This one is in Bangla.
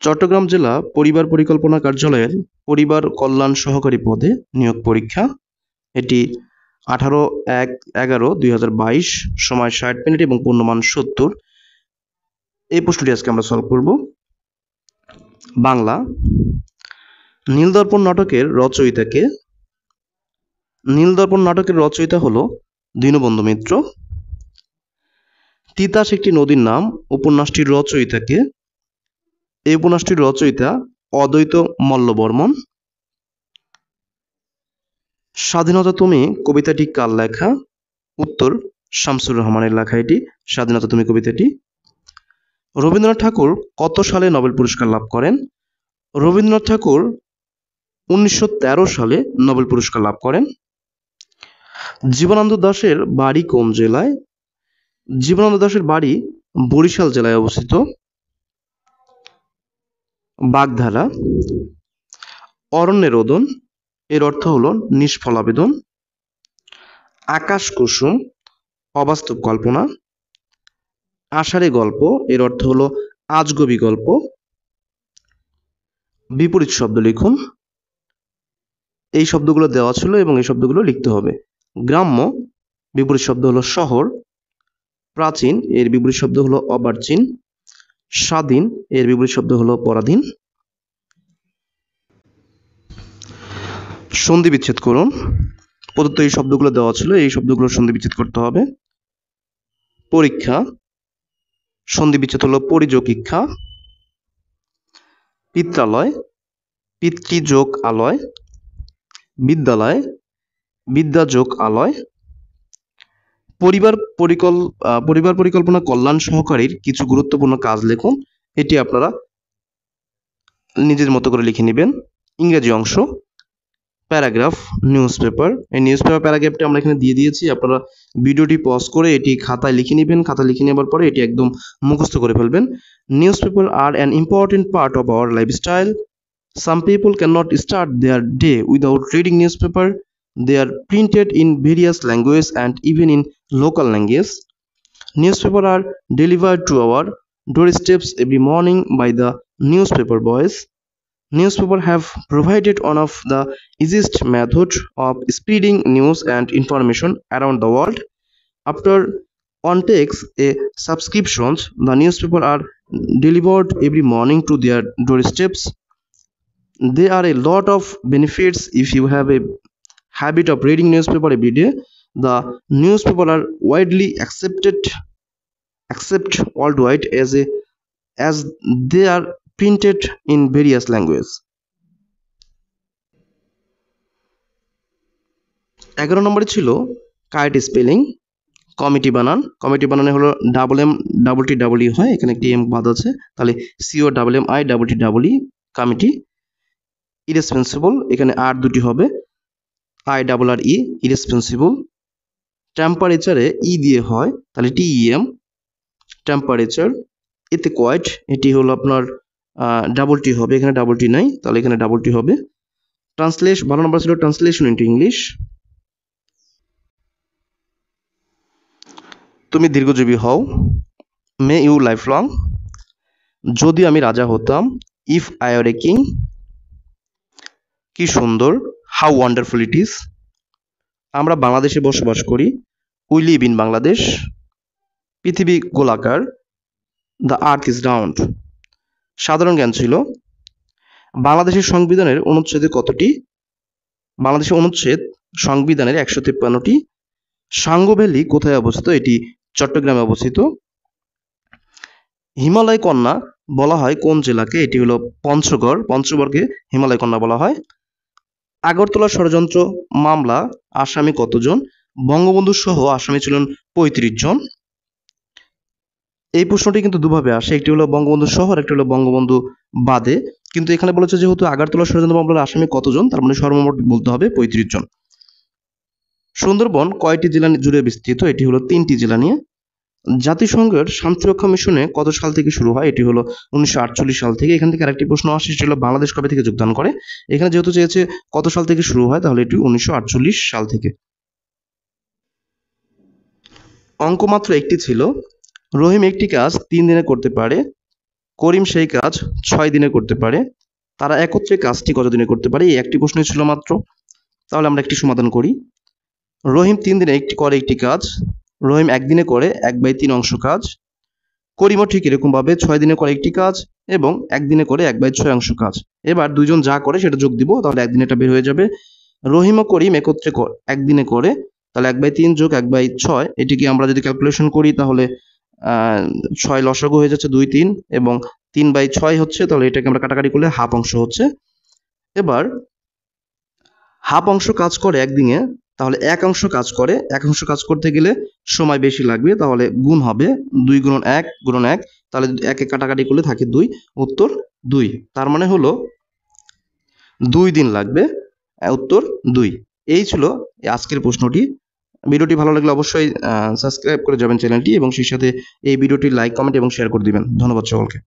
চট্টগ্রাম জেলা পরিবার পরিকল্পনা কার্যালয়ের পরিবার কল্যাণ সহকারী পদে নিয়োগ পরীক্ষা। এটি 18/11/2022, সময় 60 মিনিট এবং পূর্ণমান 70। এই প্রশ্নটি আজকে আমরা সলভ করব। বাংলা। নীলদর্পণ নাটকের রচয়িতা কে? নীলদর্পণ নাটকের রচয়িতা হলো দীনবন্ধু মিত্র। তিতাস একটি নদীর নাম উপন্যাসটির রচয়িতা কে? এই উপন্যাসটির রচয়িতা অদ্বৈত মল্লবর্মণ। স্বাধীনতা তুমি কবিতাটি কার লেখা? উত্তর, শামসুর রহমানের লেখা এটি স্বাধীনতা তুমি কবিতাটি। রবীন্দ্রনাথ ঠাকুর কত সালে নোবেল পুরস্কার লাভ করেন? রবীন্দ্রনাথ ঠাকুর 1913 সালে নোবেল পুরস্কার লাভ করেন। জীবনানন্দ দাশের বাড়ি কোন জেলায়? জীবনানন্দ দাশের বাড়ি বরিশাল জেলায় অবস্থিত। বাগধারা। অরণ্যে রোদন এর অর্থ হলো নিষ্ফল আবেদন। আকাশ কুসুম অবাস্তব কল্পনা। আষাঢ়ে গল্প এর অর্থ হলো আজগবি গল্প। বিপরীত শব্দ লিখুন। এই শব্দগুলো দেওয়া ছিল এবং এই শব্দগুলো লিখতে হবে। গ্রাম্য বিপরীত শব্দ হলো শহর। প্রাচীন এর বিপরীত শব্দ হলো অপ্রাচীন। স্বাধীন এর বিপরীত শব্দ হলো পরাধীন। সন্ধি বিচ্ছেদ করুন। প্রদত্ত এই শব্দগুলো দেওয়া ছিল, এই শব্দগুলো সন্ধি বিচ্ছেদ করতে হবে। পরীক্ষা সন্ধি বিচ্ছেদ হলো পরিযোগীক্ষা। পিত্রালয় পিতৃ যোগ আলয়। বিদ্যালয় বিদ্যা যোগ আলয়। পরিবার পরিকল্পনা কল্যাণ সহকারীর কিছু গুরুত্বপূর্ণ কাজ লিখুন। এটি আপনারা নিজের মতো করে লিখে নেবেন। ইংরেজি অংশ প্যারাগ্রাফ নিউজ পেপার। এই নিউজ পেপার প্যারাগ্রাফটি আমরা এখানে দিয়ে দিয়েছি। আপনারা ভিডিওটি পজ করে এটি খাতায় লিখে নেবেন। খাতায় লিখে নেবার পরে এটি একদম মুখস্থ করে ফেলবেন। Newspaper are an important part of our lifestyle. Some people cannot start their day without reading newspaper. They are printed in various languages and even in local language. Newspapers are delivered to our doorsteps every morning by the newspaper boys. Newspapers have provided one of the easiest methods of spreading news and information around the world. After one takes a subscription, the newspapers are delivered every morning to their doorsteps. There are a lot of benefits if you have a habit of reading newspaper every day. The newspaper are widely accepted worldwide as they are printed in various languages. 11 নম্বরে ছিল কারেক্ট স্পেলিং। কমিটি বানান। কমিটি বানানে হলো MMTEE হয়, এখানে একটি এম বাদ আছে, তাহলে COMMITTEE কমিটি। ইরেসপন্সিবল, এখানে আর দুটি হবে, IRRE ইরেসপন্সিবল। টেম্পারেচারে ই দিয়ে হয়, তাহলে TEM টেম্পারেচার। এতে কোয়াইট, এটি হলো আপনার ডাবল টি হবে, এখানে ডাবল টি নাই, তাহলে এখানে ডাবল টি হবে। ট্রান্সলেশন 12 নম্বর ছিল ট্রান্সলেশন ইন্টু ইংলিশ। তুমি দীর্ঘজীবী হও, মে ইউ লাইফ লং। যদি আমি রাজা হতাম, if I are a king. কি সুন্দর, হাউ ওয়ান্ডারফুল ইট ইজ। আমরা বাংলাদেশে বসবাস করি, উই লিভ ইন বাংলাদেশ। পৃথিবী গোলাকার, দ্য আর্থ ইজ রাউন্ড। সাধারণ জ্ঞান ছিল বাংলাদেশের সংবিধানের অনুচ্ছেদে কতটি? বাংলাদেশের অনুচ্ছেদ সংবিধানের 153টি। সাঙ্গু ভ্যালি কোথায় অবস্থিত? এটি চট্টগ্রামে অবস্থিত। হিমালয় কন্যা বলা হয় কোন জেলাকে? এটি হলো পঞ্চগড়। পঞ্চগড়কে হিমালয় কন্যা বলা হয়। আগরতলা ষড়যন্ত্র মামলা আসামি কতজন? বঙ্গবন্ধু সহ আসামি ছিলেন 35 জন। এই প্রশ্নটি কিন্তু দুভাবে আসে, একটি হলো বঙ্গবন্ধু সহ আর একটি হলো বঙ্গবন্ধু বাদে, কিন্তু এখানে বলেছে যেহেতু আগরতলা ষড়যন্ত্র মামলার আসামি কতজন, তার মানে সর্বমোট বলতে হবে 35 জন। সুন্দরবন কয়টি জেলা জুড়ে বিস্তৃত? এটি হলো 3টি জেলা নিয়ে। জাতিসংঘের শান্তিরক্ষা মিশনে কত সাল থেকে শুরু হয়? এটি হলো 1948 সাল থেকে। এখান থেকে আরেকটি প্রশ্ন আসে, সেটি হলো বাংলাদেশ কবে থেকে যোগদান করে? এখানে যেহেতু চেয়েছে কত সাল থেকে শুরু হয়, তাহলে এটি 1948 সাল থেকে। অঙ্ক মাত্র একটি ছিল। রহিম একটি কাজ 3 দিনে করতে পারে, করিম সেই কাজ 6 দিনে করতে পারে। তারা একত্রে কাজটি কতদিনে করতে পারে? এই একটি প্রশ্নই ছিল মাত্র। তাহলে আমরা একটি সমাধান করি। রহিম 3 দিনে একটি কাজ। রহিম 1 দিনে করে 1/3 অংশ কাজ। করিমও ঠিক এরকমভাবে 6 দিনে করে একটি কাজ এবং 1 দিনে করে 1/6 অংশ কাজ। এবার দুইজন যা করে সেটা যোগ দিব, তাহলে 1 দিনে এটা বের হয়ে যাবে। রহিম ও করিম একত্রে 1 দিনে করে, তাহলে 1/3 যোগ 1/6, এটিকে আমরা যদি ক্যালকুলেশন করি তাহলে 6 লসাগু হয়ে যাচ্ছে 2 3 এবং 3/6 হচ্ছে, তাহলে এটাকে আমরা কাটাকাটি করলে হাফ অংশ হচ্ছে। এবার হাফ অংশ কাজ করে একদিনে, তাহলে 1 অংশ কাজ করে, 1 অংশ কাজ করতে গেলে সময় বেশি লাগবে, তাহলে গুণ হবে 2 গুণন 1 গুণন 1, তাহলে 1 এ কাটাকাটি করলে থাকে 2, উত্তর 2। তার মানে হলো 2 দিন লাগবে, উত্তর 2। এই ছিল আজকের প্রশ্নটি। ভিডিওটি ভালো লাগলে অবশ্যই সাবস্ক্রাইব করে যাবেন চ্যানেলটি এবং সেই সাথে এই ভিডিওটি লাইক, কমেন্ট এবং শেয়ার করে দিবেন। ধন্যবাদ সকলকে।